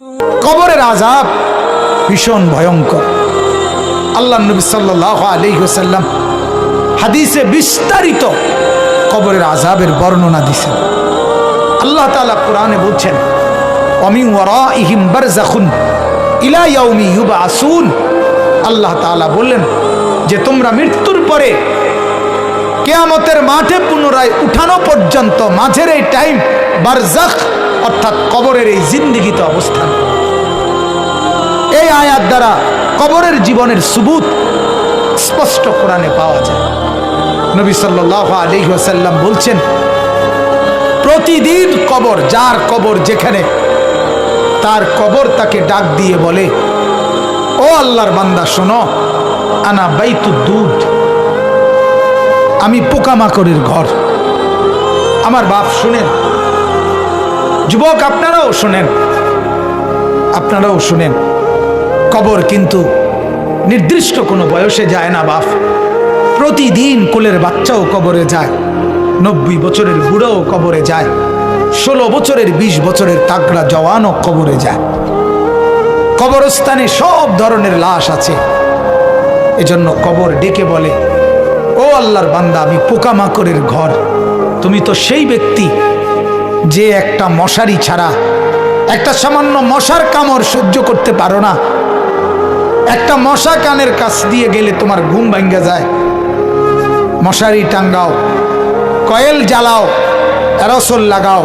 কবরের আযাব ভীষণ ভয়ঙ্কর। আল্লাহ নবী সাল্লাল্লাহু আলাইহি ওয়াসাল্লাম হাদিসে বিস্তারিত কবরের আযাবের বর্ণনা দিয়েছেন। আল্লাহ তাআলা কোরআনে বলছেন, ওয়ামিন ওয়ারাইহিম বারযাখুন ইলা ইয়াউমি ইউবআসুন। আল্লাহ তাআলা বললেন যে তোমরা মৃত্যুর পরে কিয়ামতের মাঠে পুনরায় উঠানো পর্যন্ত মাঝের এই টাইম বারযাখ অর্থাৎ কবরের এই জিন্দেগিতে অবস্থান। এই আয়াত দ্বারা কবরের জীবনের সুবুত স্পষ্ট কোরআনে পাওয়া যায়। নবী সাল্লাল্লাহু আলাইহি ওয়াসাল্লাম বলছেন, প্রতিদিন কবর, যার কবর যেখানে, তার কবর তাকে ডাক দিয়ে বলে, ও আল্লাহর বান্দা শোনো, আনা বাইতুদ দুদ, আমি পোকামাকড়ের ঘর। আমার বাপ শুনেন, যুবক আপনারাও শুনেন, আপনারাও শুনেন, কবর কিন্তু নির্দিষ্ট কোনো বয়সে যায় না বাপ। প্রতিদিন কোলের বাচ্চাও কবরে যায়, 90 বছরের বুড়াও কবরে যায়, 16 বছরের 20 বছরের তাগড়া জওয়ানও কবরে যায়। কবরস্থানে সব ধরনের লাশ আছে। এজন্য কবর ডেকে বলে, ও আল্লাহর বান্দা, আমি পোকামাকড়ের ঘর। তুমি তো সেই ব্যক্তি যে একটা মশারি ছাড়া, একটা সামান্য মশার কামড় সহ্য করতে পারো না। একটা মশা কানের কাছ দিয়ে গেলে তোমার ঘুম ভাঙ্গা যায়। মশারি টাঙ্গাও, কয়েল জ্বালাও, অ্যারোসল লাগাও,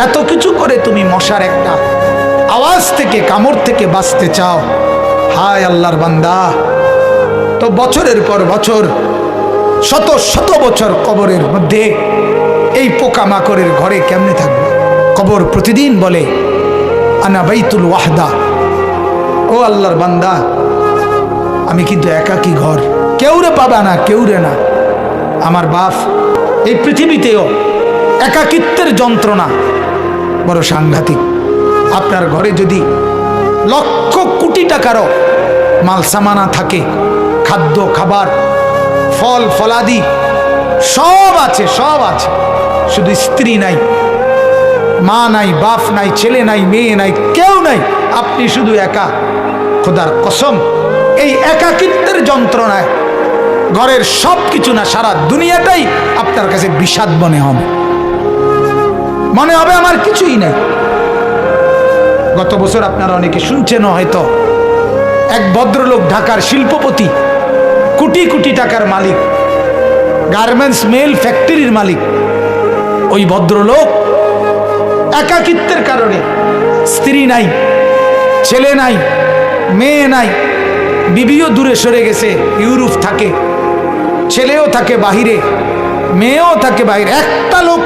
এত কিছু করে তুমি মশার একটা আওয়াজ থেকে, কামড় থেকে বাঁচতে চাও। হায় আল্লাহর বান্দা, তো বছরের পর বছর, শত শত বছর কবরের মধ্যে এই পোকামাকড়ের ঘরে কেমনে থাকবে? কবর প্রতিদিন বলে, আনা বাইতুল ওয়াহদা, ও আল্লাহর বান্দা, আমি কিন্তু একাকী ঘর, কেউরে পাবা না, কেউরে না। আমার বাপ, এই পৃথিবীতেও একাকিত্বের যন্ত্রণা বড় সাংঘাতিক। আপনার ঘরে যদি লক্ষ কোটি টাকারও মাল সামানা থাকে, খাদ্য খাবার, ফল ফলাদি সব আছে, সব আছে, শুধু স্ত্রী নাই, মা নাই, বাপ নাই, ছেলে নাই, মেয়ে নাই, কেউ নাই, আপনি শুধু একা, খোদার কসম এই একাকিত্বের যন্ত্রণায় ঘরের সব কিছু না, সারা দুনিয়াটাই আপনার কাছে বিষাদ মনে হবে। মনে হবে আমার কিছুই নাই। গত বছর আপনারা অনেকে শুনছেন হয়তো, এক ভদ্রলোক, ঢাকার শিল্পপতি, কোটি কোটি টাকার মালিক, গার্মেন্টস মেল ফ্যাক্টরির মালিক, ওই ভদ্রলোক একাকিত্বের কারণে, স্ত্রী নাই, ছেলে নাই, মেয়ে নাই, বিবিও দূরে সরে গেছে, ইউরোপ থাকে, ছেলেও থাকে বাহিরে, মেয়েও থাকে বাহিরে, একটা লোক